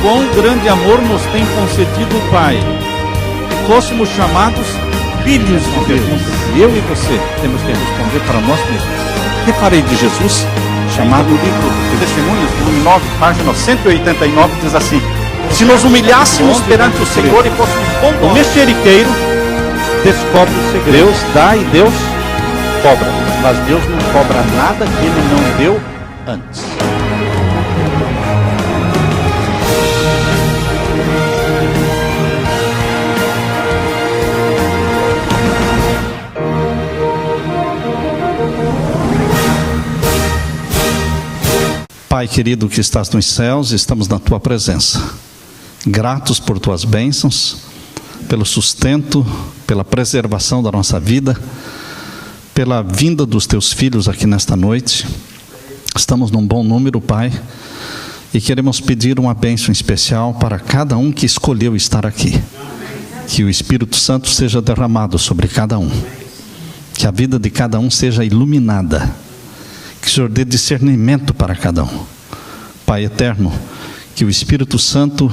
quão grande amor nos tem concedido o Pai, que fôssemos chamados filhos de Deus. Eu e você temos que responder para nós mesmos: o que farei de Jesus? Chamado o livro de Testemunhos, volume 9, página 189, diz assim: se nos humilhássemos perante o Senhor e fôssemos bondosos, o mexeriqueiro descobre o segredo. Deus dá e Deus cobra, mas Deus não cobra nada que Ele não deu antes. Pai querido que estás nos céus, estamos na Tua presença, gratos por Tuas bênçãos, pelo sustento, pela preservação da nossa vida, pela vinda dos Teus filhos aqui nesta noite. Estamos num bom número, Pai, e queremos pedir uma bênção especial para cada um que escolheu estar aqui. Que o Espírito Santo seja derramado sobre cada um, que a vida de cada um seja iluminada, que o Senhor dê discernimento para cada um. Pai eterno, que o Espírito Santo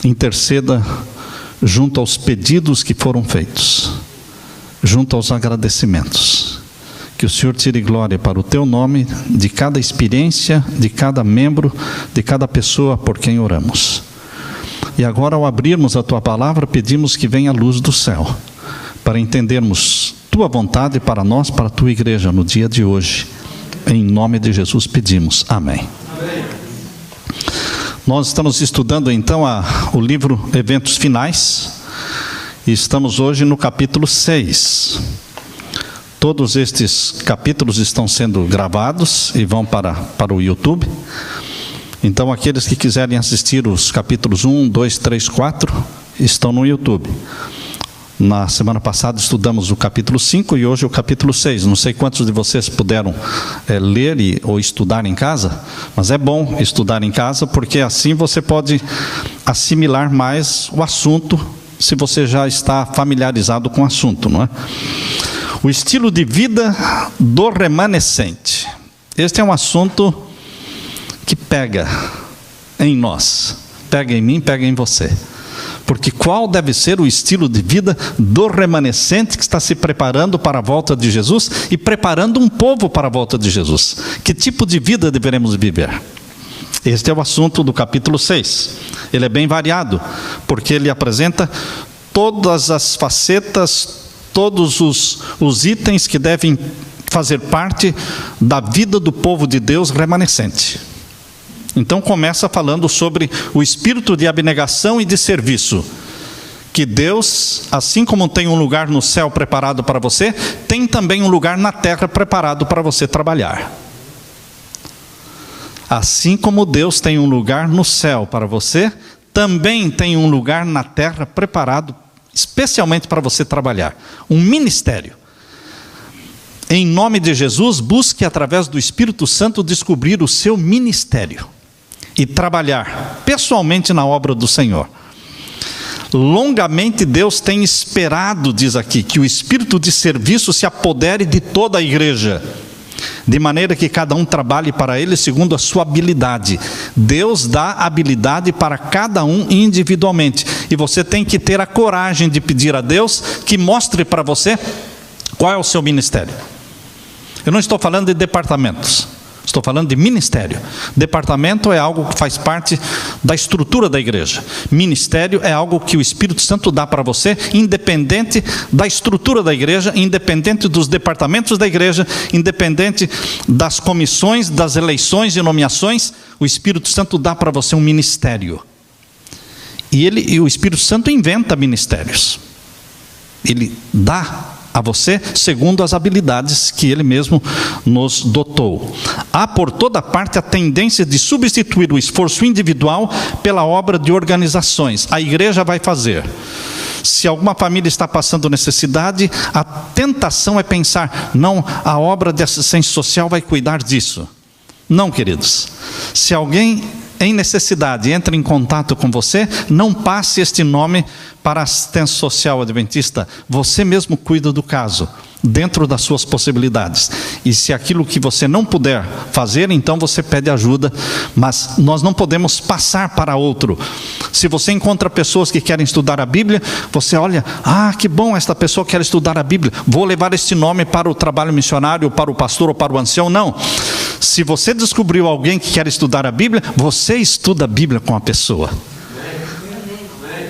interceda junto aos pedidos que foram feitos, junto aos agradecimentos. Que o Senhor tire glória para o Teu nome, de cada experiência, de cada membro, de cada pessoa por quem oramos. E agora, ao abrirmos a Tua palavra, pedimos que venha a luz do céu, para entendermos Tua vontade para nós, para a Tua igreja, no dia de hoje. Em nome de Jesus pedimos. Amém. Amém. Nós estamos estudando então o livro Eventos Finais, e estamos hoje no capítulo 6. Todos estes capítulos estão sendo gravados e vão para o YouTube. Então aqueles que quiserem assistir os capítulos 1, 2, 3, 4, estão no YouTube. Na semana passada estudamos o capítulo 5 e hoje o capítulo 6. Não sei quantos de vocês puderam ler ou estudar em casa, mas é bom estudar em casa, porque assim você pode assimilar mais o assunto, se você já está familiarizado com o assunto, não é? O estilo de vida do remanescente. Este é um assunto que pega em nós, pega em mim, pega em você. Porque qual deve ser o estilo de vida do remanescente que está se preparando para a volta de Jesus e preparando um povo para a volta de Jesus? Que tipo de vida deveremos viver? Este é o assunto do capítulo 6. Ele é bem variado, porque ele apresenta todas as facetas, todos os itens que devem fazer parte da vida do povo de Deus remanescente. Então começa falando sobre o espírito de abnegação e de serviço, que Deus, assim como tem um lugar no céu preparado para você, tem também um lugar na terra preparado para você trabalhar. Assim como Deus tem um lugar no céu para você, também tem um lugar na terra preparado especialmente para você trabalhar, um ministério. Em nome de Jesus, busque através do Espírito Santo descobrir o seu ministério e trabalhar pessoalmente na obra do Senhor. Longamente Deus tem esperado, diz aqui, que o espírito de serviço se apodere de toda a igreja, de maneira que cada um trabalhe para Ele segundo a sua habilidade. Deus dá habilidade para cada um individualmente, e você tem que ter a coragem de pedir a Deus que mostre para você qual é o seu ministério. Eu não estou falando de departamentos, estou falando de ministério. Departamento é algo que faz parte da estrutura da igreja. Ministério é algo que o Espírito Santo dá para você, independente da estrutura da igreja, independente dos departamentos da igreja, independente das comissões, das eleições e nomeações. O Espírito Santo dá para você um ministério. E o Espírito Santo inventa ministérios. Ele dá a você segundo as habilidades que Ele mesmo nos dotou. Há por toda parte a tendência de substituir o esforço individual pela obra de organizações. A igreja vai fazer. Se alguma família está passando necessidade, a tentação é pensar: não, a obra de assistência social vai cuidar disso. Não, queridos. Se alguém em necessidade entra em contato com você, não passe este nome para a assistência social adventista. Você mesmo cuida do caso. dentro das suas possibilidades. E se aquilo que você não puder fazer, então você pede ajuda, mas nós não podemos passar para outro. Se você encontra pessoas que querem estudar a Bíblia, você olha, que bom, esta pessoa quer estudar a Bíblia, vou levar este nome para o trabalho missionário, para o pastor ou para o ancião. Não. Se você descobriu alguém que quer estudar a Bíblia, você estuda a Bíblia com a pessoa.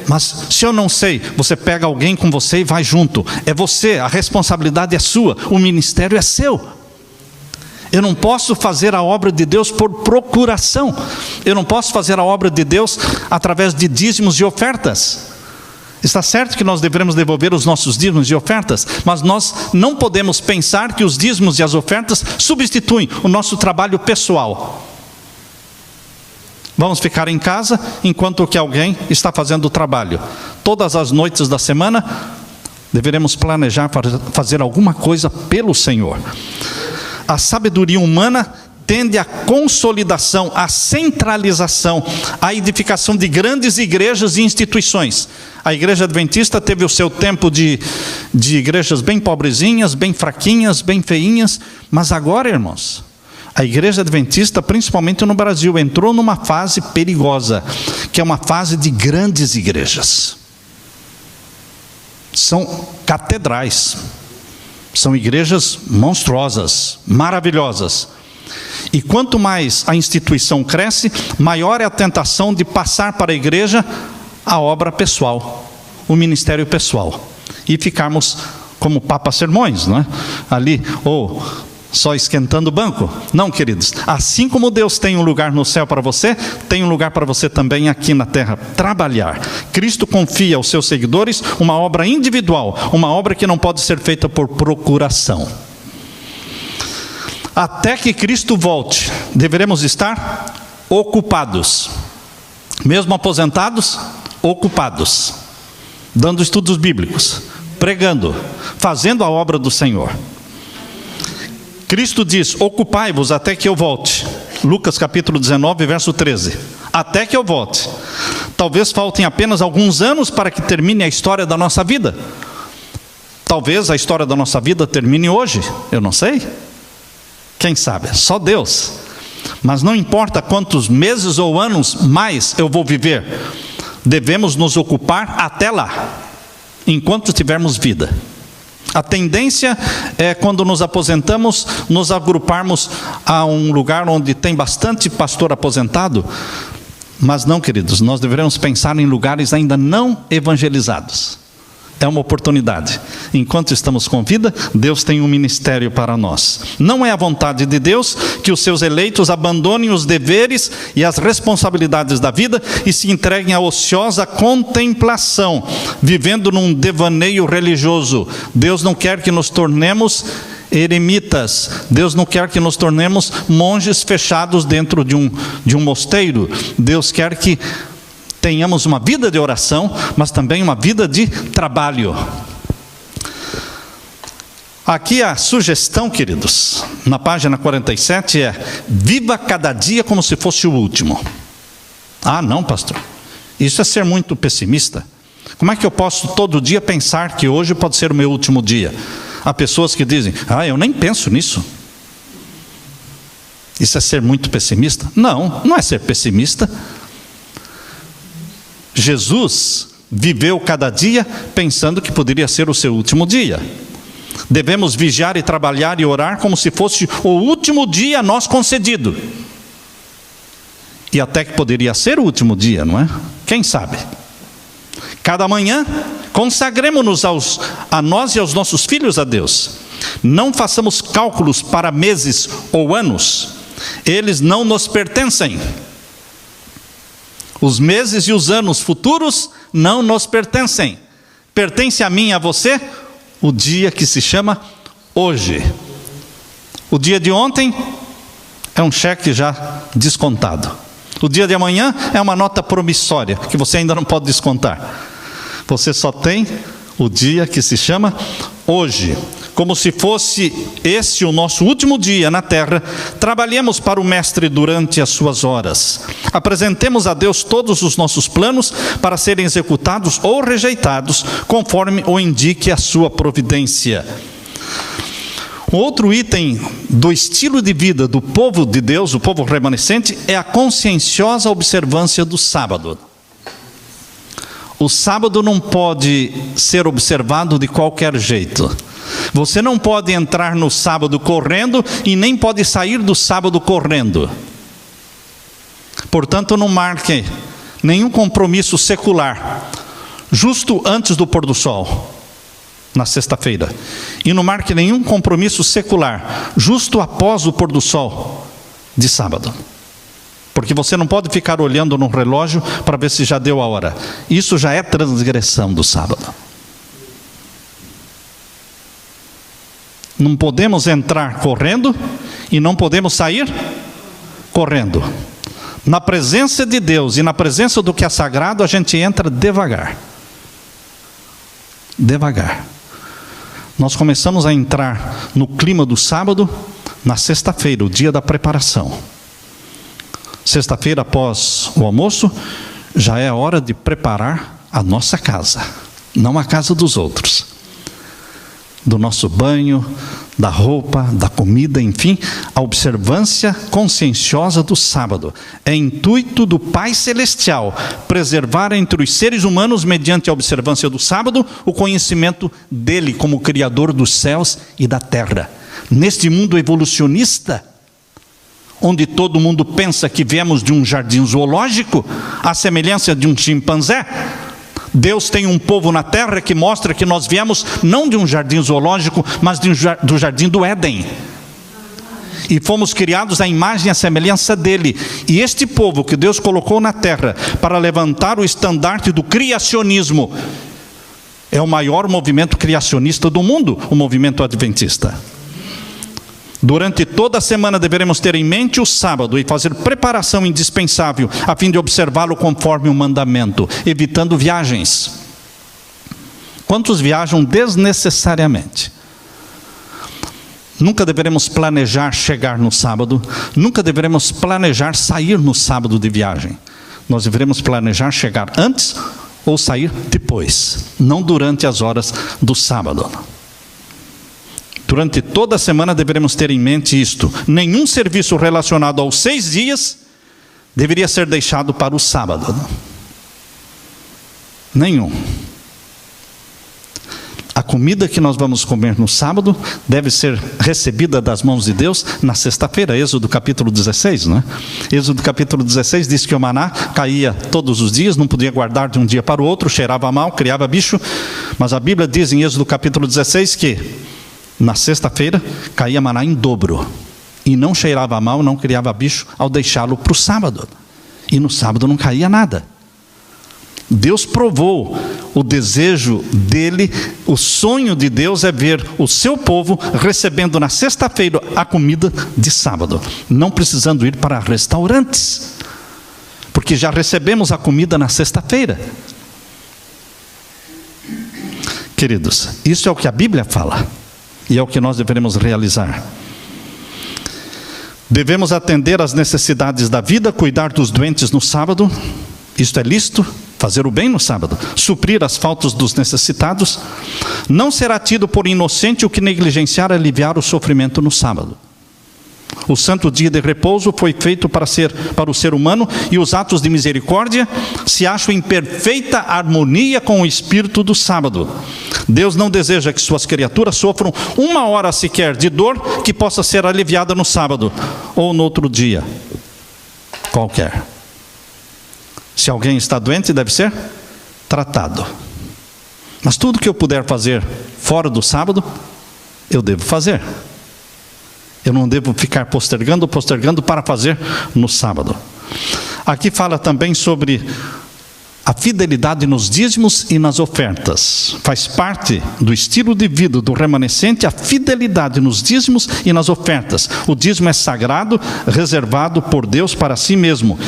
Mas se eu não sei, você pega alguém com você e vai junto. É você, a responsabilidade é sua, o ministério é seu. Eu não posso fazer a obra de Deus por procuração. Eu não posso fazer a obra de Deus através de dízimos e ofertas. Está certo que nós devemos devolver os nossos dízimos e ofertas, mas nós não podemos pensar que os dízimos e as ofertas substituem o nosso trabalho pessoal. Vamos ficar em casa enquanto que alguém está fazendo o trabalho. Todas as noites da semana, deveremos planejar para fazer alguma coisa pelo Senhor. A sabedoria humana tende à consolidação, à centralização, à edificação de grandes igrejas e instituições. A igreja adventista teve o seu tempo de igrejas bem pobrezinhas, bem fraquinhas, bem feinhas, mas agora, irmãos, a igreja adventista, principalmente no Brasil, entrou numa fase perigosa, que é uma fase de grandes igrejas. São catedrais, são igrejas monstruosas, maravilhosas. E quanto mais a instituição cresce, maior é a tentação de passar para a igreja a obra pessoal, o ministério pessoal, e ficarmos como Papa Sermões, não é? Ali, só esquentando o banco. Não, queridos, assim como Deus tem um lugar no céu para você, tem um lugar para você também aqui na terra, trabalhar. Cristo confia aos seus seguidores uma obra individual, uma obra que não pode ser feita por procuração. Até que Cristo volte, deveremos estar ocupados, mesmo aposentados, ocupados, dando estudos bíblicos, pregando, fazendo a obra do Senhor. Cristo diz, ocupai-vos até que eu volte. Lucas capítulo 19, verso 13. Até que eu volte. Talvez faltem apenas alguns anos para que termine a história da nossa vida. Talvez a história da nossa vida termine hoje, eu não sei. Quem sabe? Só Deus. Mas não importa quantos meses ou anos mais eu vou viver, devemos nos ocupar até lá, enquanto tivermos vida. A tendência é, quando nos aposentamos, nos agruparmos a um lugar onde tem bastante pastor aposentado. Mas não, queridos, nós devemos pensar em lugares ainda não evangelizados. É uma oportunidade. Enquanto estamos com vida, Deus tem um ministério para nós. Não é a vontade de Deus que os seus eleitos abandonem os deveres e as responsabilidades da vida e se entreguem à ociosa contemplação, vivendo num devaneio religioso. Deus não quer que nos tornemos eremitas. Deus não quer que nos tornemos monges fechados dentro de um mosteiro. Deus quer que tenhamos uma vida de oração, mas também uma vida de trabalho. Aqui a sugestão, queridos, na página 47 é: viva cada dia como se fosse o último. Não, pastor, isso é ser muito pessimista. Como é que eu posso todo dia pensar que hoje pode ser o meu último dia? Há pessoas que dizem, eu nem penso nisso. Isso é ser muito pessimista? Não, não é ser pessimista. Jesus viveu cada dia pensando que poderia ser o seu último dia. Devemos vigiar e trabalhar e orar como se fosse o último dia a nós concedido. E até que poderia ser o último dia, não é? Quem sabe? Cada manhã, consagremos-nos a nós e aos nossos filhos a Deus. Não façamos cálculos para meses ou anos. Eles não nos pertencem. Os meses e os anos futuros não nos pertencem. Pertence a mim e a você o dia que se chama hoje. O dia de ontem é um cheque já descontado. O dia de amanhã é uma nota promissória que você ainda não pode descontar. Você só tem o dia que se chama hoje. Como se fosse esse o nosso último dia na terra, trabalhemos para o Mestre durante as suas horas. Apresentemos a Deus todos os nossos planos para serem executados ou rejeitados, conforme o indique a sua providência. Outro item do estilo de vida do povo de Deus, o povo remanescente, é a conscienciosa observância do sábado. O sábado não pode ser observado de qualquer jeito. Você não pode entrar no sábado correndo e nem pode sair do sábado correndo. Portanto, não marque nenhum compromisso secular justo antes do pôr do sol, na sexta-feira. E não marque nenhum compromisso secular justo após o pôr do sol de sábado. Porque você não pode ficar olhando no relógio para ver se já deu a hora. Isso já é transgressão do sábado. Não podemos entrar correndo e não podemos sair correndo. Na presença de Deus e na presença do que é sagrado, a gente entra devagar. Devagar. Nós começamos a entrar no clima do sábado na sexta-feira, o dia da preparação. Sexta-feira, após o almoço, já é hora de preparar a nossa casa, não a casa dos outros. Do nosso banho, da roupa, da comida, enfim, a observância conscienciosa do sábado. É intuito do Pai Celestial preservar entre os seres humanos, mediante a observância do sábado, o conhecimento dele como Criador dos céus e da terra. Neste mundo evolucionista, onde todo mundo pensa que viemos de um jardim zoológico, à semelhança de um chimpanzé, Deus tem um povo na terra que mostra que nós viemos não de um jardim zoológico, mas do jardim do Éden. E fomos criados à imagem e à semelhança dele. E este povo que Deus colocou na terra para levantar o estandarte do criacionismo é o maior movimento criacionista do mundo, o movimento adventista. Durante toda a semana deveremos ter em mente o sábado e fazer preparação indispensável a fim de observá-lo conforme o mandamento, evitando viagens. Quantos viajam desnecessariamente? Nunca deveremos planejar chegar no sábado, nunca deveremos planejar sair no sábado de viagem. Nós deveremos planejar chegar antes ou sair depois, não durante as horas do sábado. Durante toda a semana deveremos ter em mente isto: nenhum serviço relacionado aos 6 dias deveria ser deixado para o sábado. Nenhum. A comida que nós vamos comer no sábado deve ser recebida das mãos de Deus na sexta-feira. Êxodo capítulo 16, não é? Êxodo capítulo 16 diz que o maná caía todos os dias, não podia guardar de um dia para o outro, cheirava mal, criava bicho. Mas a Bíblia diz em Êxodo capítulo 16 que na sexta-feira caía maná em dobro, e não cheirava mal, não criava bicho ao deixá-lo para o sábado. E no sábado não caía nada. Deus provou o desejo dele, o sonho de Deus é ver o seu povo recebendo na sexta-feira a comida de sábado, não precisando ir para restaurantes, porque já recebemos a comida na sexta-feira. Queridos, isso é o que a Bíblia fala. E é o que nós devemos realizar. Devemos atender às necessidades da vida, cuidar dos doentes no sábado. Isto é lícito, fazer o bem no sábado. Suprir as faltas dos necessitados. Não será tido por inocente o que negligenciar e aliviar o sofrimento no sábado. O santo dia de repouso foi feito para o ser humano, e os atos de misericórdia se acham em perfeita harmonia com o espírito do sábado. Deus não deseja que suas criaturas sofram uma hora sequer de dor que possa ser aliviada no sábado ou no outro dia qualquer. Se alguém está doente, deve ser tratado. Mas tudo que eu puder fazer fora do sábado, eu devo fazer. Eu não devo ficar postergando para fazer no sábado. Aqui fala também sobre a fidelidade nos dízimos e nas ofertas. Faz parte do estilo de vida do remanescente a fidelidade nos dízimos e nas ofertas. O dízimo é sagrado, reservado por Deus para si mesmo.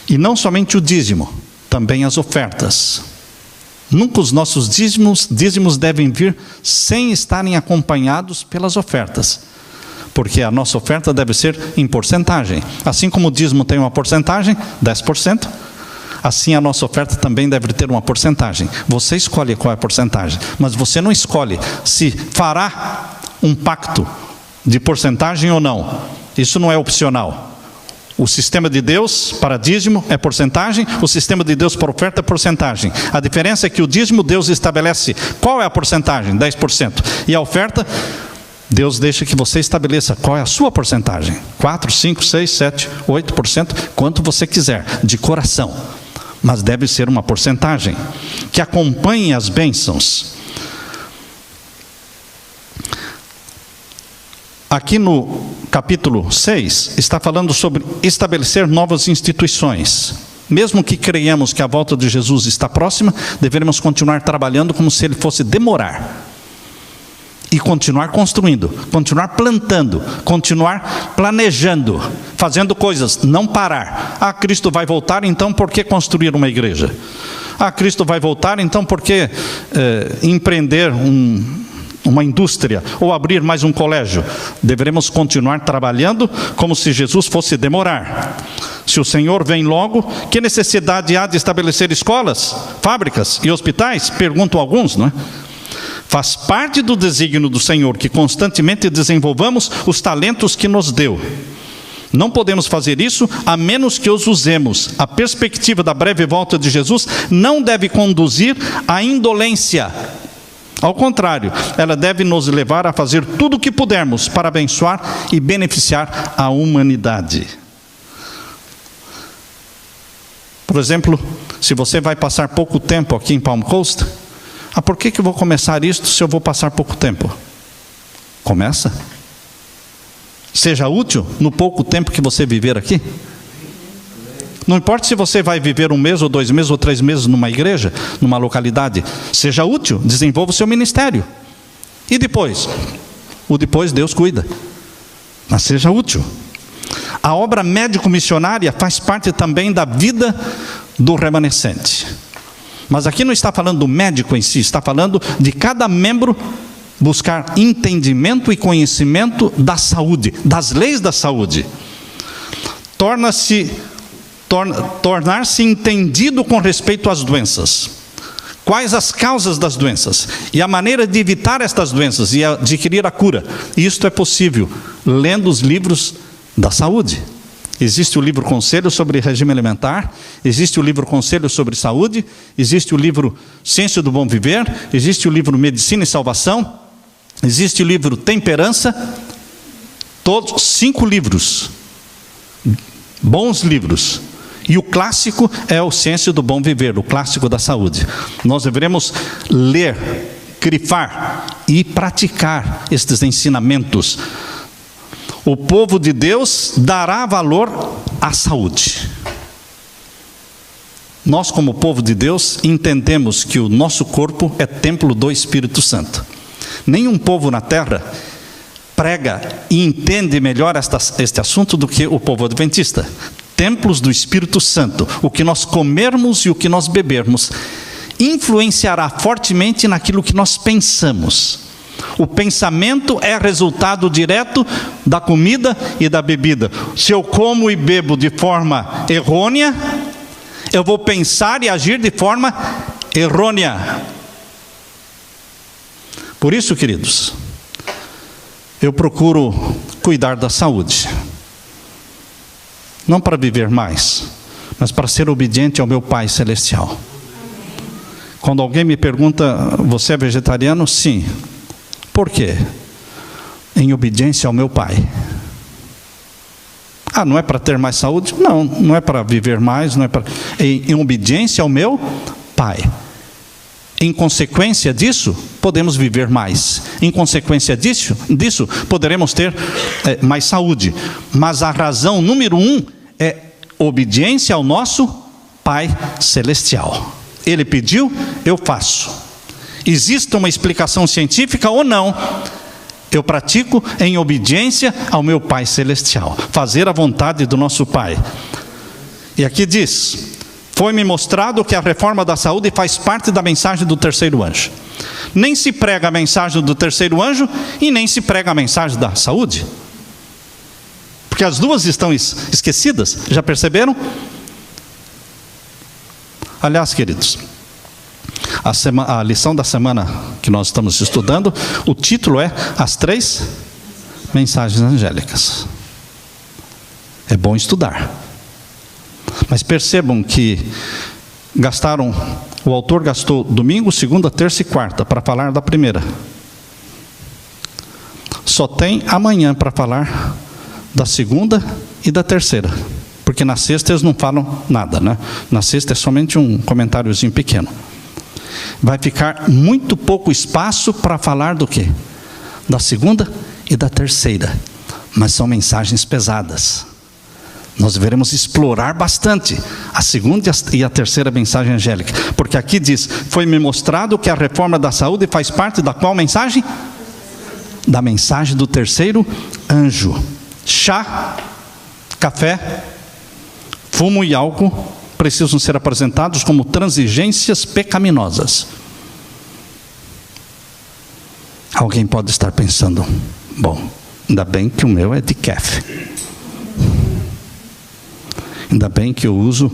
E não somente o dízimo, também as ofertas. Nunca os nossos dízimos devem vir sem estarem acompanhados pelas ofertas, porque a nossa oferta deve ser em porcentagem. Assim como o dízimo tem uma porcentagem, 10%, assim a nossa oferta também deve ter uma porcentagem. Você escolhe qual é a porcentagem, mas você não escolhe se fará um pacto de porcentagem ou não. Isso não é opcional. O sistema de Deus para dízimo é porcentagem, o sistema de Deus para oferta é porcentagem. A diferença é que o dízimo Deus estabelece qual é a porcentagem, 10%. E a oferta, Deus deixa que você estabeleça qual é a sua porcentagem. 4, 5, 6, 7, 8%, quanto você quiser, de coração. Mas deve ser uma porcentagem que acompanhe as bênçãos. Aqui no capítulo 6, está falando sobre estabelecer novas instituições. Mesmo que creiamos que a volta de Jesus está próxima, deveremos continuar trabalhando como se ele fosse demorar. E continuar construindo, continuar plantando, continuar planejando, fazendo coisas, não parar. Ah, Cristo vai voltar, então por que construir uma igreja? Ah, Cristo vai voltar, então por que empreender uma indústria ou abrir mais um colégio? Deveremos continuar trabalhando como se Jesus fosse demorar. Se o Senhor vem logo, que necessidade há de estabelecer escolas, fábricas e hospitais? Perguntam alguns, não é? Faz parte do desígnio do Senhor que constantemente desenvolvamos os talentos que nos deu. Não podemos fazer isso a menos que os usemos. A perspectiva da breve volta de Jesus não deve conduzir à indolência. Ao contrário, ela deve nos levar a fazer tudo o que pudermos para abençoar e beneficiar a humanidade. Por exemplo, se você vai passar pouco tempo aqui em Palm Coast, por que eu vou começar isto se eu vou passar pouco tempo? Começa. Seja útil no pouco tempo que você viver aqui. Não importa se você vai viver 1 mês, ou 2 meses, ou 3 meses numa igreja, numa localidade. Seja útil, desenvolva o seu ministério. E depois? O depois Deus cuida. Mas seja útil. A obra médico-missionária faz parte também da vida do remanescente. Mas aqui não está falando do médico em si, está falando de cada membro buscar entendimento e conhecimento da saúde, das leis da saúde. Tornar-se entendido com respeito às doenças. Quais as causas das doenças e a maneira de evitar estas doenças e adquirir a cura. Isto é possível lendo os livros da saúde. Existe o livro Conselho sobre Regime Alimentar, existe o livro Conselho sobre Saúde, existe o livro Ciência do Bom Viver, existe o livro Medicina e Salvação, existe o livro Temperança, todos 5 livros, bons livros. E o clássico é o Ciência do Bom Viver, o clássico da saúde. Nós devemos ler, grifar e praticar estes ensinamentos. O povo de Deus dará valor à saúde. Nós, como povo de Deus, entendemos que o nosso corpo é templo do Espírito Santo. Nenhum povo na terra prega e entende melhor este assunto do que o povo adventista. Templos do Espírito Santo. O que nós comermos e o que nós bebermos influenciará fortemente naquilo que nós pensamos. O pensamento é resultado direto da comida e da bebida. Se eu como e bebo de forma errônea, eu vou pensar e agir de forma errônea. Por isso, queridos, eu procuro cuidar da saúde. Não para viver mais, mas para ser obediente ao meu Pai Celestial. Quando alguém me pergunta, você é vegetariano? Sim. Por quê? Em obediência ao meu Pai. Não é para ter mais saúde? Não, não é para viver mais, não é para... Em obediência ao meu Pai. Em consequência disso, podemos viver mais. Em consequência disso poderemos ter mais saúde. Mas a razão número 1 é obediência ao nosso Pai Celestial. Ele pediu, eu faço. Existe uma explicação científica ou não, eu pratico em obediência ao meu Pai Celestial. Fazer a vontade do nosso Pai. E aqui diz... Foi-me mostrado que a reforma da saúde faz parte da mensagem do terceiro anjo. Nem se prega a mensagem do terceiro anjo e nem se prega a mensagem da saúde. Porque as duas estão esquecidas, já perceberam? Aliás, queridos, a lição da semana que nós estamos estudando, o título é As 3 Mensagens Angélicas. É bom estudar. Mas percebam que o autor gastou domingo, segunda, terça e quarta para falar da primeira. Só tem amanhã para falar da segunda e da terceira. Porque na sexta eles não falam nada, né? Na sexta é somente um comentáriozinho pequeno. Vai ficar muito pouco espaço para falar do quê? Da segunda e da terceira. Mas são mensagens pesadas. Nós deveremos explorar bastante a segunda e a terceira mensagem angélica. Porque aqui diz, foi-me mostrado que a reforma da saúde faz parte da qual mensagem? Da mensagem do terceiro anjo. Chá, café, fumo e álcool precisam ser apresentados como transigências pecaminosas. Alguém pode estar pensando, bom, ainda bem que o meu é decaf. Ainda bem que eu uso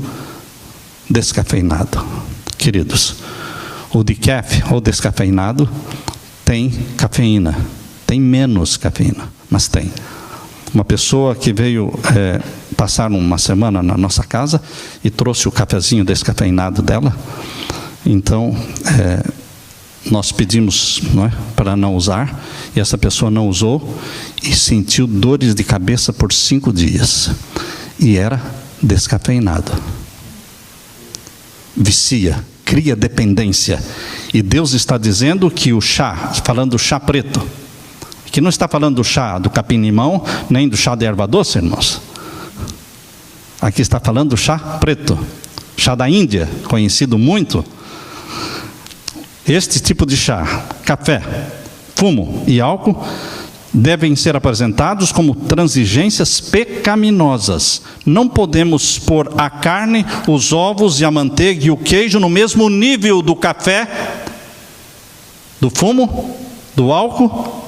descafeinado. Queridos, o decaf ou descafeinado tem cafeína, tem menos cafeína, mas tem. Uma pessoa que veio passar uma semana na nossa casa e trouxe o cafezinho descafeinado dela, então nós pedimos, não é, para não usar, e essa pessoa não usou e sentiu dores de cabeça por 5 dias, e era descafeinado. Vicia, cria dependência, e Deus está dizendo que o chá, falando do chá preto, que não está falando do chá do capim-limão, nem do chá de erva doce, irmãos. Aqui está falando do chá preto, chá da Índia, conhecido muito. Este tipo de chá, café, fumo e álcool, devem ser apresentados como transigências pecaminosas. Não podemos pôr a carne, os ovos e a manteiga e o queijo no mesmo nível do café, do fumo, do álcool,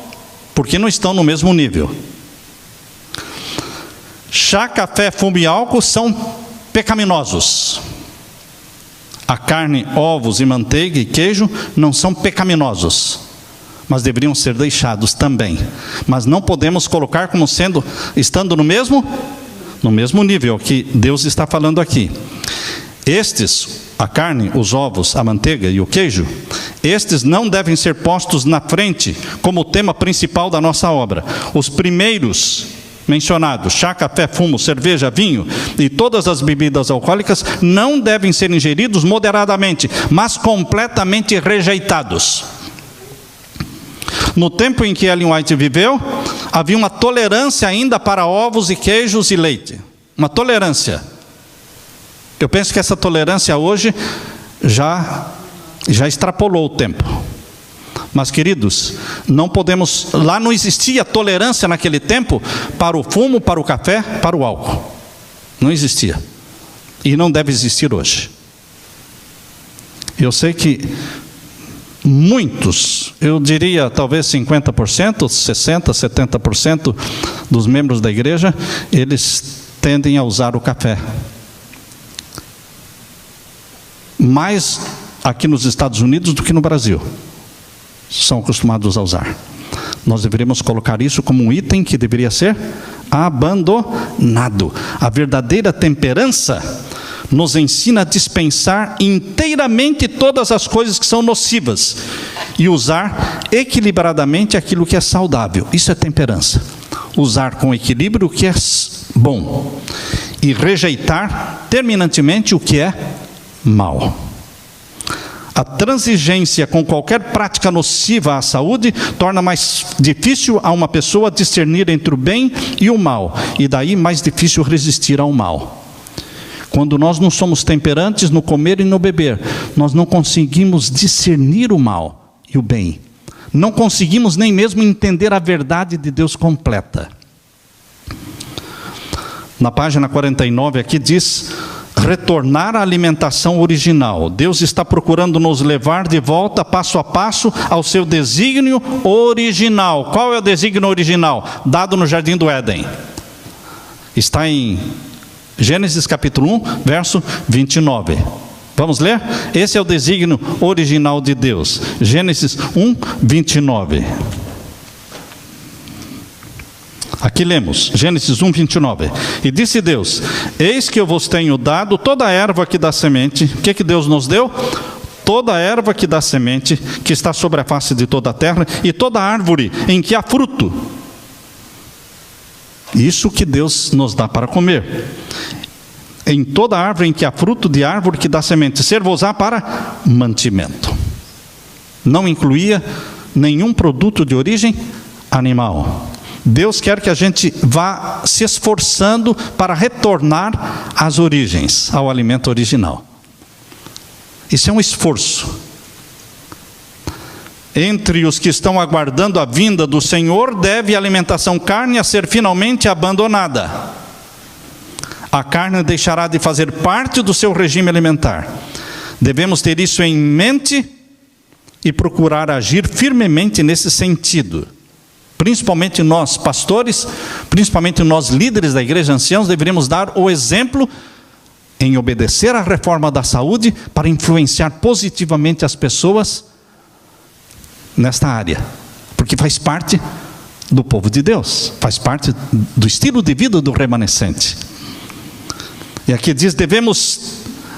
porque não estão no mesmo nível. Chá, café, fumo e álcool são pecaminosos. A carne, ovos e manteiga e queijo não são pecaminosos, mas deveriam ser deixados também. Mas não podemos colocar como estando no mesmo nível que Deus está falando aqui. Estes, a carne, os ovos, a manteiga e o queijo, estes não devem ser postos na frente como tema principal da nossa obra. Os primeiros mencionados, chá, café, fumo, cerveja, vinho e todas as bebidas alcoólicas, não devem ser ingeridos moderadamente, mas completamente rejeitados. No tempo em que Ellen White viveu, havia uma tolerância ainda para ovos e queijos e leite. Uma tolerância. Eu penso que essa tolerância hoje já extrapolou o tempo. Mas, queridos, não podemos... Lá não existia tolerância naquele tempo para o fumo, para o café, para o álcool. Não existia. E não deve existir hoje. Eu sei que muitos, eu diria talvez 50%, 60%, 70% dos membros da igreja, eles tendem a usar o café. Mais aqui nos Estados Unidos do que no Brasil. São acostumados a usar. Nós deveríamos colocar isso como um item que deveria ser abandonado. A verdadeira temperança nos ensina a dispensar inteiramente todas as coisas que são nocivas e usar equilibradamente aquilo que é saudável. Isso é temperança. Usar com equilíbrio o que é bom e rejeitar terminantemente o que é mal. A transigência com qualquer prática nociva à saúde torna mais difícil a uma pessoa discernir entre o bem e o mal, e daí mais difícil resistir ao mal. Quando nós não somos temperantes no comer e no beber, nós não conseguimos discernir o mal e o bem. Não conseguimos nem mesmo entender a verdade de Deus completa. Na página 49 aqui diz: retornar à alimentação original. Deus está procurando nos levar de volta, passo a passo, ao seu desígnio original. Qual é o desígnio original? Dado no Jardim do Éden. Está em Gênesis capítulo 1, verso 29. Vamos ler? Esse é o desígnio original de Deus. Gênesis 1, 29. Aqui lemos, Gênesis 1, 29. E disse Deus: eis que eu vos tenho dado toda a erva que dá semente. O que Deus nos deu? Toda a erva que dá semente, que está sobre a face de toda a terra, e toda árvore em que há fruto. Isso que Deus nos dá para comer. Em toda árvore em que há fruto de árvore que dá semente, ser-vos-á para mantimento. Não incluía nenhum produto de origem animal. Deus quer que a gente vá se esforçando para retornar às origens, ao alimento original. Isso é um esforço. Entre os que estão aguardando a vinda do Senhor, deve a alimentação cárnea ser finalmente abandonada. A carne deixará de fazer parte do seu regime alimentar. Devemos ter isso em mente e procurar agir firmemente nesse sentido. Principalmente nós, pastores, principalmente nós, líderes da igreja, anciãos, deveríamos dar o exemplo em obedecer à reforma da saúde para influenciar positivamente as pessoas nesta área. Porque faz parte do povo de Deus, faz parte do estilo de vida do remanescente. E aqui diz,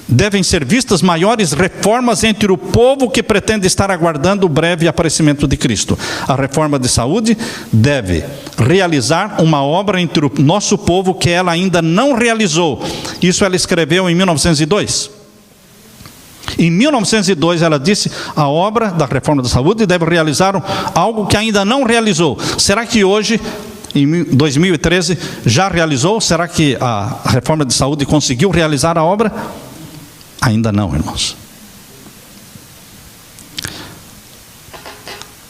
devem ser vistas maiores reformas entre o povo que pretende estar aguardando o breve aparecimento de Cristo. A reforma de saúde deve realizar uma obra entre o nosso povo que ela ainda não realizou. Isso ela escreveu em 1902. Em 1902 ela disse, a obra da reforma da saúde deve realizar algo que ainda não realizou. Será que hoje, em 2013, já realizou? Será que a reforma de saúde conseguiu realizar a obra? Ainda não, irmãos.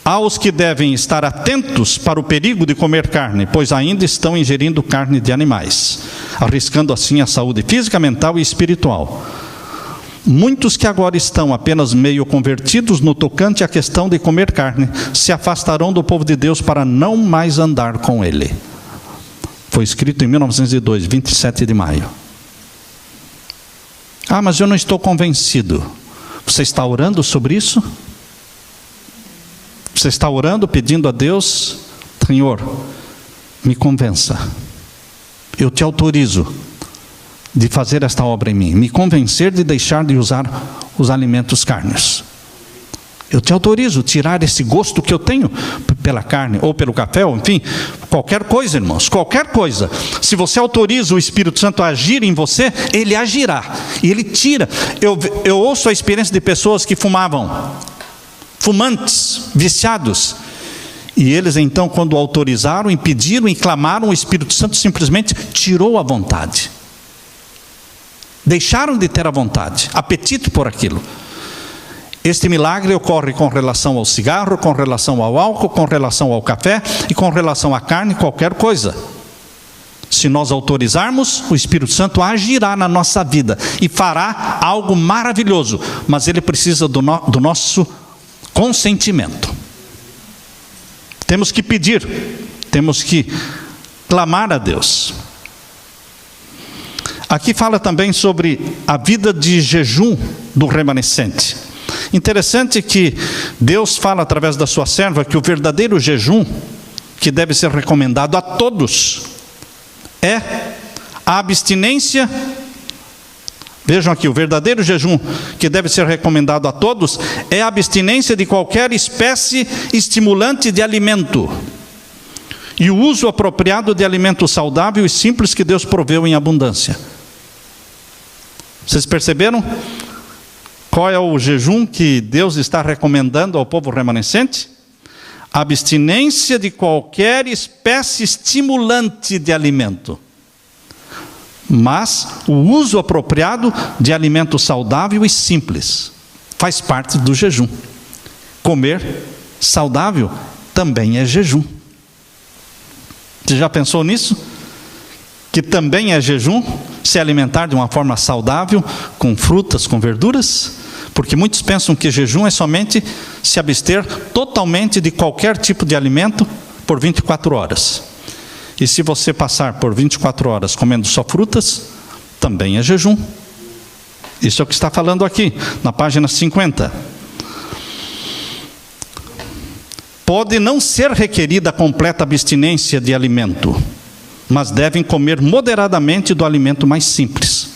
Há os que devem estar atentos para o perigo de comer carne, pois ainda estão ingerindo carne de animais, arriscando assim a saúde física, mental e espiritual. Muitos que agora estão apenas meio convertidos no tocante à questão de comer carne, se afastarão do povo de Deus para não mais andar com ele. Foi escrito em 1902, 27 de maio. Ah, mas eu não estou convencido. Você está orando sobre isso? Você está orando, pedindo a Deus, Senhor, me convença. Eu te autorizo de fazer esta obra em mim, me convencer de deixar de usar os alimentos carnes. Eu te autorizo a tirar esse gosto que eu tenho pela carne, ou pelo café, ou enfim, qualquer coisa, irmãos, qualquer coisa. Se você autoriza o Espírito Santo a agir em você, ele agirá, e ele tira. Eu ouço a experiência de pessoas que fumavam, fumantes, viciados, e eles então, quando autorizaram, impediram e clamaram, o Espírito Santo simplesmente tirou a vontade. Deixaram de ter a vontade, apetite por aquilo. Este milagre ocorre com relação ao cigarro, com relação ao álcool, com relação ao café e com relação à carne, qualquer coisa. Se nós autorizarmos, o Espírito Santo agirá na nossa vida e fará algo maravilhoso, mas ele precisa do nosso consentimento. Temos que pedir, temos que clamar a Deus. Aqui fala também sobre a vida de jejum do remanescente. Interessante que Deus fala através da sua serva que o verdadeiro jejum, que deve ser recomendado a todos, é a abstinência. Vejam aqui, o verdadeiro jejum que deve ser recomendado a todos é a abstinência de qualquer espécie estimulante de alimento e o uso apropriado de alimento saudável e simples que Deus proveu em abundância. Vocês perceberam qual é o jejum que Deus está recomendando ao povo remanescente? A abstinência de qualquer espécie estimulante de alimento, mas o uso apropriado de alimento saudável e simples faz parte do jejum. Comer saudável também é jejum. Você já pensou nisso? Que também é jejum se alimentar de uma forma saudável, com frutas, com verduras? Porque muitos pensam que jejum é somente se abster totalmente de qualquer tipo de alimento por 24 horas. E se você passar por 24 horas comendo só frutas, também é jejum. Isso é o que está falando aqui, na página 50. Pode não ser requerida completa abstinência de alimento, mas devem comer moderadamente do alimento mais simples.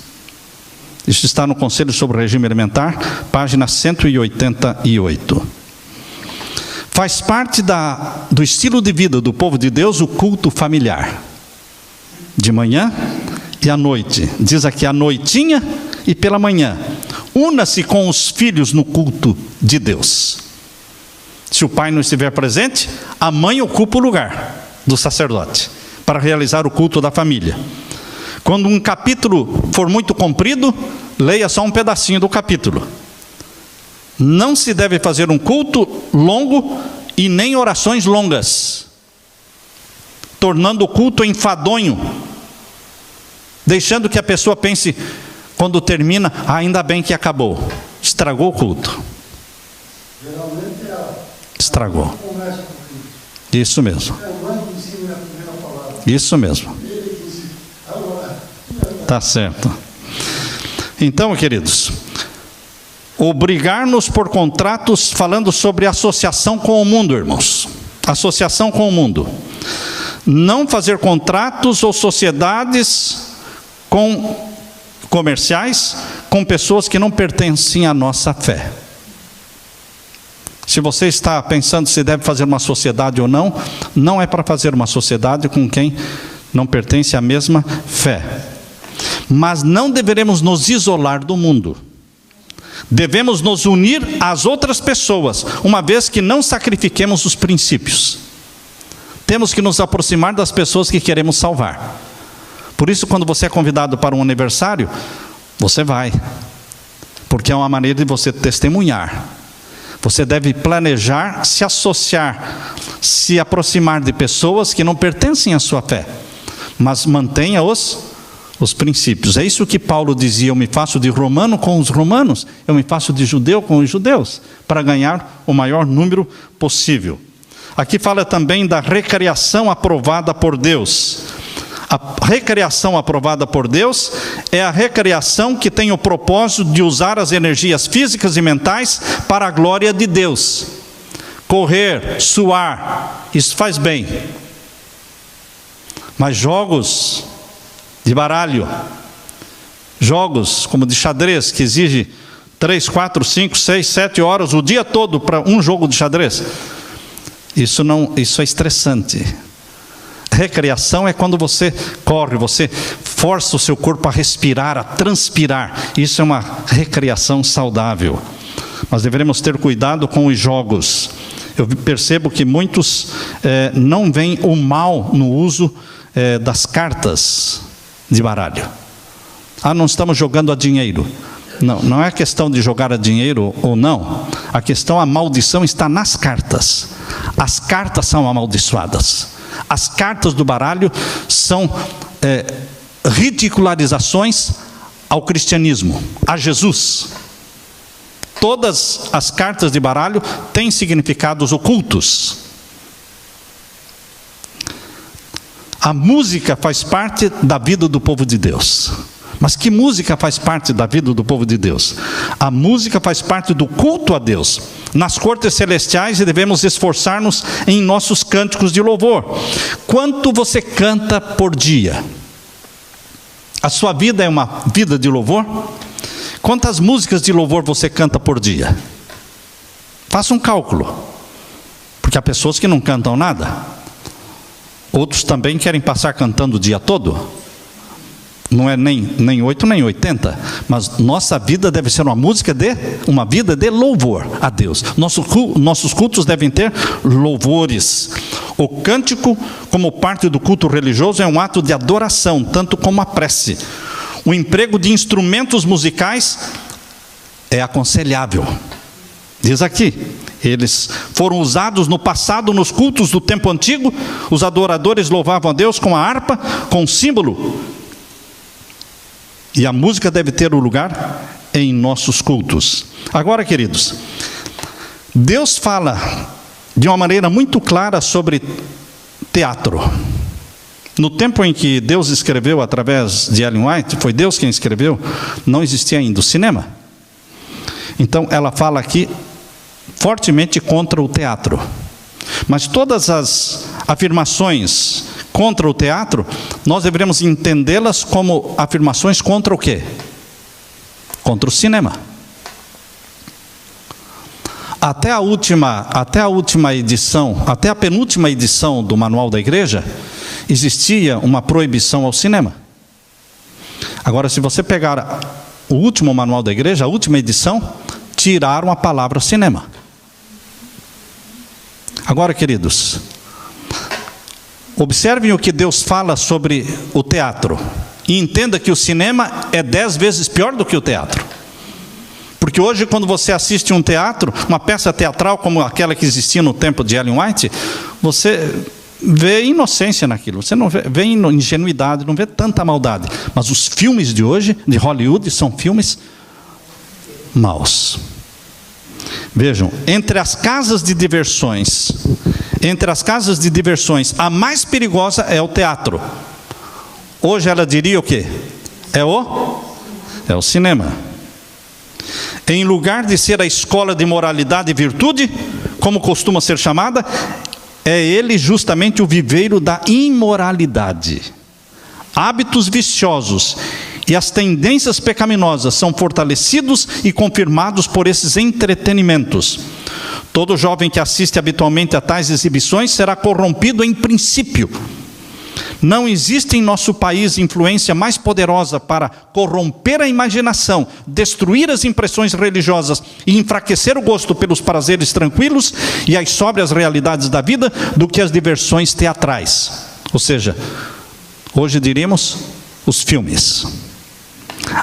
Isso está no Conselho sobre o Regime Alimentar, página 188. Faz parte do estilo de vida do povo de Deus o culto familiar, de manhã e à noite. Diz aqui à noitinha e pela manhã. Una-se com os filhos no culto de Deus. Se o pai não estiver presente, a mãe ocupa o lugar do sacerdote para realizar o culto da família. Quando um capítulo for muito comprido, leia só um pedacinho do capítulo. Não se deve fazer um culto longo e nem orações longas, tornando o culto enfadonho, deixando que a pessoa pense, quando termina, ainda bem que acabou. Estragou o culto. Estragou. Isso mesmo. Isso mesmo. Tá certo. Então, queridos, obrigar-nos por contratos, falando sobre associação com o mundo, irmãos. Associação com o mundo. Não fazer contratos ou sociedades comerciais com pessoas que não pertencem à nossa fé. Se você está pensando se deve fazer uma sociedade ou não, não é para fazer uma sociedade com quem não pertence à mesma fé. Mas não deveremos nos isolar do mundo. Devemos nos unir às outras pessoas, uma vez que não sacrifiquemos os princípios. Temos que nos aproximar das pessoas que queremos salvar. Por isso, quando você é convidado para um aniversário, você vai, porque é uma maneira de você testemunhar. Você deve planejar, se associar, se aproximar de pessoas que não pertencem à sua fé, mas mantenha os princípios. É isso que Paulo dizia: eu me faço de romano com os romanos, eu me faço de judeu com os judeus, para ganhar o maior número possível. Aqui fala também da recreação aprovada por Deus. A recreação aprovada por Deus é a recreação que tem o propósito de usar as energias físicas e mentais para a glória de Deus. Correr, suar, isso faz bem. Mas jogos de baralho, jogos como de xadrez, que exige 3, 4, 5, 6, 7 horas o dia todo para um jogo de xadrez, isso é estressante. Recreação é quando você corre, você força o seu corpo a respirar, a transpirar. Isso é uma recreação saudável. Mas devemos ter cuidado com os jogos. Eu percebo que muitos não veem o mal no uso das cartas de baralho. Não estamos jogando a dinheiro. Não é questão de jogar a dinheiro ou não. A questão, a maldição está nas cartas. As cartas são amaldiçoadas. As cartas do baralho são ridicularizações ao cristianismo, a Jesus. Todas as cartas de baralho têm significados ocultos. A música faz parte da vida do povo de Deus. Mas que música faz parte da vida do povo de Deus? A música faz parte do culto a Deus. Nas cortes celestiais devemos esforçar-nos em nossos cânticos de louvor. Quanto você canta por dia? A sua vida é uma vida de louvor? Quantas músicas de louvor você canta por dia? Faça um cálculo. Porque há pessoas que não cantam nada. Outros também querem passar cantando o dia todo. Não é nem 8 nem 80, mas nossa vida deve ser uma vida de louvor a Deus. Nossos cultos devem ter louvores. O cântico, como parte do culto religioso, é um ato de adoração, tanto como a prece. O emprego de instrumentos musicais é aconselhável. Diz aqui, eles foram usados no passado nos cultos do tempo antigo. Os adoradores louvavam a Deus com a harpa, com símbolo. E a música deve ter o lugar em nossos cultos. Agora, queridos, Deus fala de uma maneira muito clara sobre teatro. No tempo em que Deus escreveu através de Ellen White, foi Deus quem escreveu, não existia ainda o cinema. Então ela fala aqui fortemente contra o teatro. Mas todas as afirmações contra o teatro, nós deveríamos entendê-las como afirmações contra o quê? Contra o cinema. Até a última edição, até a penúltima edição do Manual da Igreja, existia uma proibição ao cinema. Agora, se você pegar o último Manual da Igreja, a última edição, tiraram a palavra cinema. Agora, queridos, observem o que Deus fala sobre o teatro. E entenda que o cinema é 10 vezes pior do que o teatro. Porque hoje, quando você assiste um teatro, uma peça teatral como aquela que existia no tempo de Ellen White, você vê inocência naquilo, você não vê ingenuidade, não vê tanta maldade. Mas os filmes de hoje, de Hollywood, são filmes maus. Vejam, entre as casas de diversões, a mais perigosa é o teatro. Hoje ela diria o quê? É o cinema. Em lugar de ser a escola de moralidade e virtude, como costuma ser chamada, é ele justamente o viveiro da imoralidade. Hábitos viciosos e as tendências pecaminosas são fortalecidos e confirmados por esses entretenimentos. Todo jovem que assiste habitualmente a tais exibições será corrompido em princípio. Não existe em nosso país influência mais poderosa para corromper a imaginação, destruir as impressões religiosas e enfraquecer o gosto pelos prazeres tranquilos e as sóbrias realidades da vida do que as diversões teatrais. Ou seja, hoje diríamos, os filmes.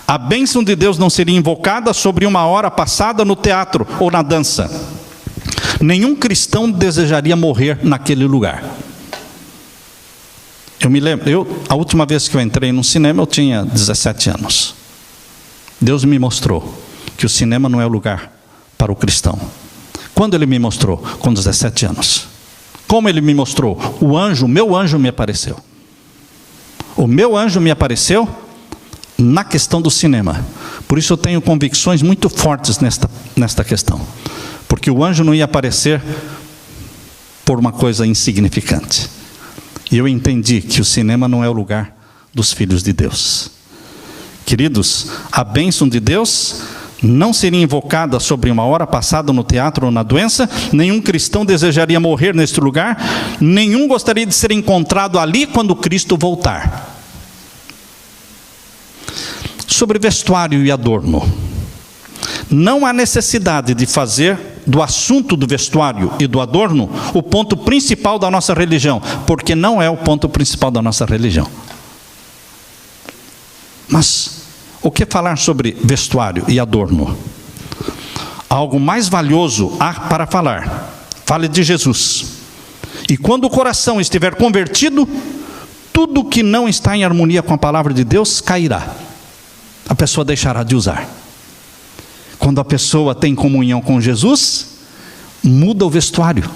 A bênção de Deus não seria invocada sobre uma hora passada no teatro ou na dança. Nenhum cristão desejaria morrer naquele lugar. Eu me lembro, a última vez que eu entrei no cinema, eu tinha 17 anos. Deus me mostrou que o cinema não é o lugar para o cristão. Quando Ele me mostrou? Com 17 anos. Como Ele me mostrou? O meu anjo me apareceu. O meu anjo me apareceu na questão do cinema. Por isso eu tenho convicções muito fortes nesta questão. Porque o anjo não ia aparecer por uma coisa insignificante. E eu entendi que o cinema não é o lugar dos filhos de Deus. Queridos, a bênção de Deus não seria invocada sobre uma hora passada no teatro ou na doença. Nenhum cristão desejaria morrer neste lugar. Nenhum gostaria de ser encontrado ali quando Cristo voltar. Sobre vestuário e adorno. Não há necessidade de fazer do assunto do vestuário e do adorno o ponto principal da nossa religião, porque não é o ponto principal da nossa religião. Mas o que falar sobre vestuário e adorno? Algo mais valioso há para falar. Fale de Jesus. E quando o coração estiver convertido, tudo que não está em harmonia com a palavra de Deus cairá. A pessoa deixará de usar. Quando a pessoa tem comunhão com Jesus, muda o vestuário.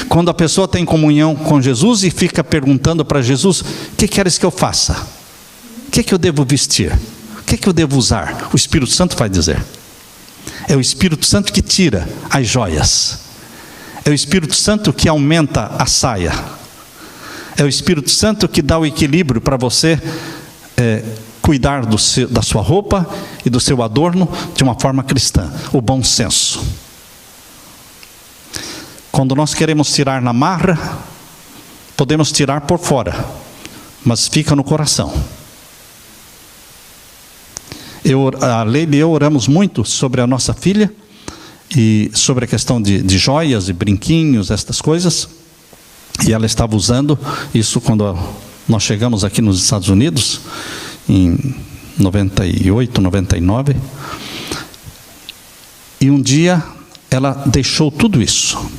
Quando a pessoa tem comunhão com Jesus e fica perguntando para Jesus: o que queres que eu faça? O que eu devo vestir? O que eu devo usar? O Espírito Santo vai dizer. É o Espírito Santo que tira as joias. É o Espírito Santo que aumenta a saia. É o Espírito Santo que dá o equilíbrio para você cuidar da sua roupa e do seu adorno de uma forma cristã, o bom senso. Quando nós queremos tirar na marra, podemos tirar por fora, mas fica no coração. A Leila e eu oramos muito sobre a nossa filha, e sobre a questão de joias e brinquinhos, estas coisas, e ela estava usando isso quando nós chegamos aqui nos Estados Unidos, em 98, 99, e um dia ela deixou tudo isso.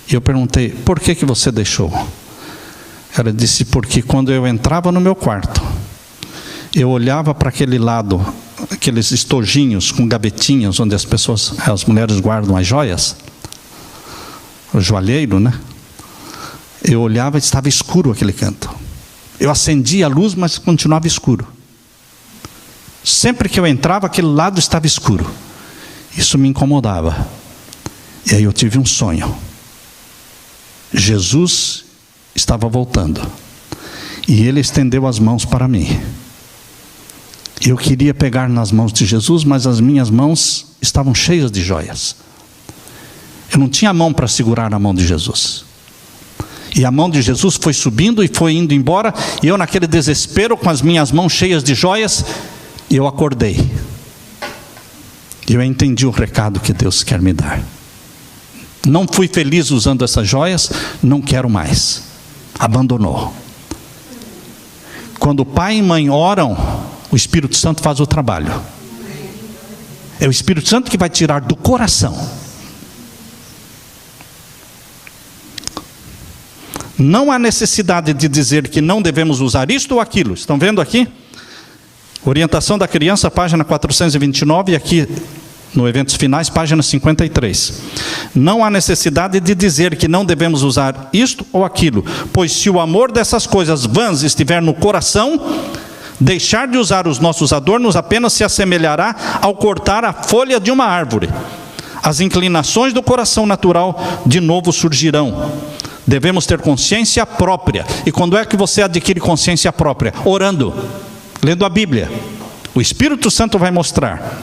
E eu perguntei: por que você deixou? Ela disse: porque quando eu entrava no meu quarto, eu olhava para aquele lado, aqueles estojinhos com gavetinhas, onde as mulheres guardam as joias, o joalheiro, né? Eu olhava e estava escuro aquele canto. Eu acendia a luz, mas continuava escuro. Sempre que eu entrava, aquele lado estava escuro. Isso me incomodava. E aí eu tive um sonho. Jesus estava voltando. E Ele estendeu as mãos para mim. Eu queria pegar nas mãos de Jesus, mas as minhas mãos estavam cheias de joias. Eu não tinha mão para segurar a mão de Jesus. E a mão de Jesus foi subindo e foi indo embora. E eu, naquele desespero, com as minhas mãos cheias de joias, eu acordei. Eu entendi o recado que Deus quer me dar. Não fui feliz usando essas joias, não quero mais. Abandonou. Quando pai e mãe oram, o Espírito Santo faz o trabalho. É o Espírito Santo que vai tirar do coração. Não há necessidade de dizer que não devemos usar isto ou aquilo. Estão vendo aqui? Orientação da criança, página 429, e aqui no Eventos Finais, página 53. Não há necessidade de dizer que não devemos usar isto ou aquilo, pois se o amor dessas coisas vãs estiver no coração, deixar de usar os nossos adornos apenas se assemelhará ao cortar a folha de uma árvore. As inclinações do coração natural de novo surgirão. Devemos ter consciência própria. E quando é que você adquire consciência própria? Orando, lendo a Bíblia. O Espírito Santo vai mostrar.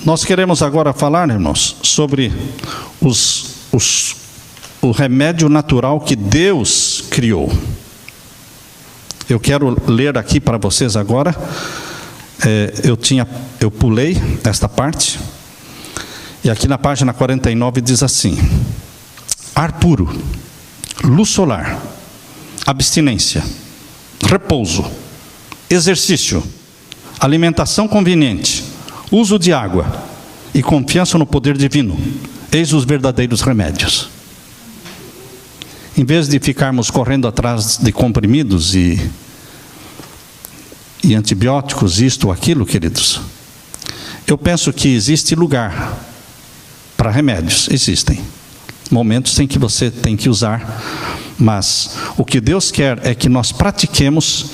Nós queremos agora falar, irmãos, sobre o remédio natural que Deus criou. Eu quero ler aqui para vocês agora. Eu pulei esta parte. E aqui na página 49 diz assim: ar puro, luz solar, abstinência, repouso, exercício, alimentação conveniente, uso de água e confiança no poder divino. Eis os verdadeiros remédios. Em vez de ficarmos correndo atrás de comprimidos e antibióticos, isto ou aquilo, queridos, eu penso que existe lugar para remédios. Existem momentos em que você tem que usar, mas o que Deus quer é que nós pratiquemos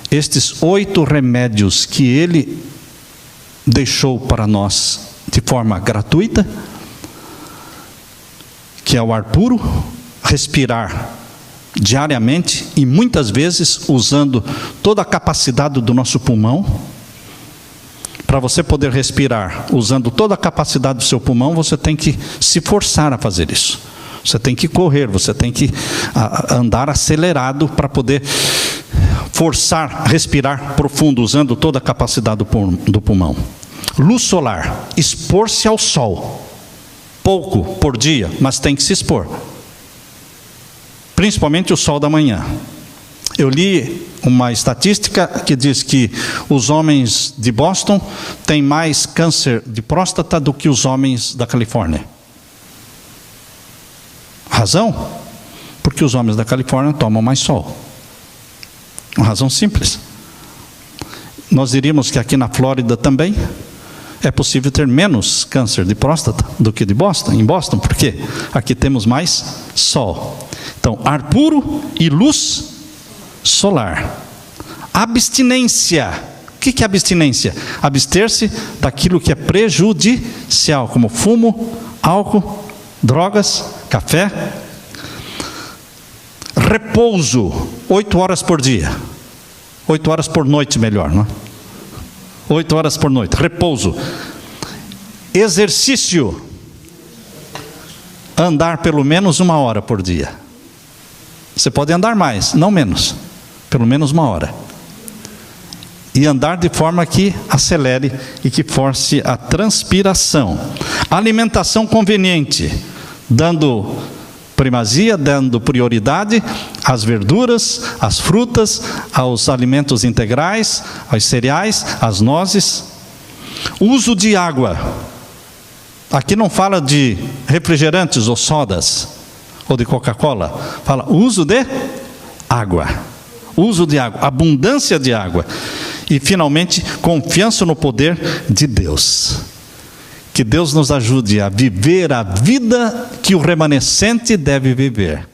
estes 8 remédios que Ele deixou para nós de forma gratuita, que é o ar puro, respirar diariamente e muitas vezes usando toda a capacidade do nosso pulmão. Para você poder respirar usando toda a capacidade do seu pulmão, você tem que se forçar a fazer isso. Você tem que correr, você tem que andar acelerado para poder forçar, respirar profundo, usando toda a capacidade do pulmão. Luz solar, expor-se ao sol. Pouco por dia, mas tem que se expor. Principalmente o sol da manhã. Eu li uma estatística que diz que os homens de Boston têm mais câncer de próstata do que os homens da Califórnia. Razão? Porque os homens da Califórnia tomam mais sol. Uma razão simples. Nós diríamos que aqui na Flórida também é possível ter menos câncer de próstata do que em Boston. Por quê? Aqui temos mais sol. Então, ar puro e luz solar. Abstinência. O que é abstinência? Abster-se daquilo que é prejudicial, como fumo, álcool, drogas, café. Repouso, 8 horas por dia. 8 horas por noite, melhor, não é? 8 horas por noite, repouso. Exercício, andar pelo menos 1 hora por dia. Você pode andar mais, não menos, pelo menos 1 hora. E andar de forma que acelere e que force a transpiração. Alimentação conveniente, dando primazia, dando prioridade às verduras, às frutas, aos alimentos integrais, aos cereais, às nozes. Uso de água. Aqui não fala de refrigerantes ou sodas, ou de Coca-Cola. Fala uso de água. Uso de água, abundância de água. E, finalmente, confiança no poder de Deus. Que Deus nos ajude a viver a vida que o remanescente deve viver,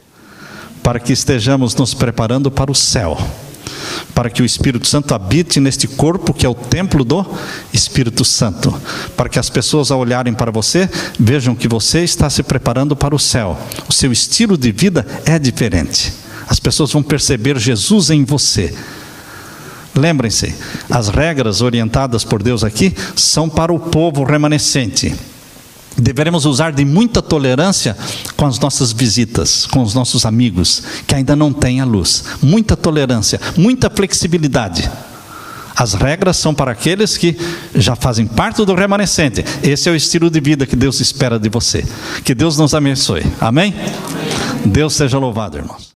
para que estejamos nos preparando para o céu, para que o Espírito Santo habite neste corpo que é o templo do Espírito Santo, para que as pessoas, ao olharem para você, vejam que você está se preparando para o céu. O seu estilo de vida é diferente. As pessoas vão perceber Jesus em você. Lembrem-se, as regras orientadas por Deus aqui são para o povo remanescente. Deveremos usar de muita tolerância com as nossas visitas, com os nossos amigos que ainda não têm a luz. Muita tolerância, muita flexibilidade. As regras são para aqueles que já fazem parte do remanescente. Esse é o estilo de vida que Deus espera de você. Que Deus nos abençoe. Amém? Amém. Deus seja louvado, irmãos.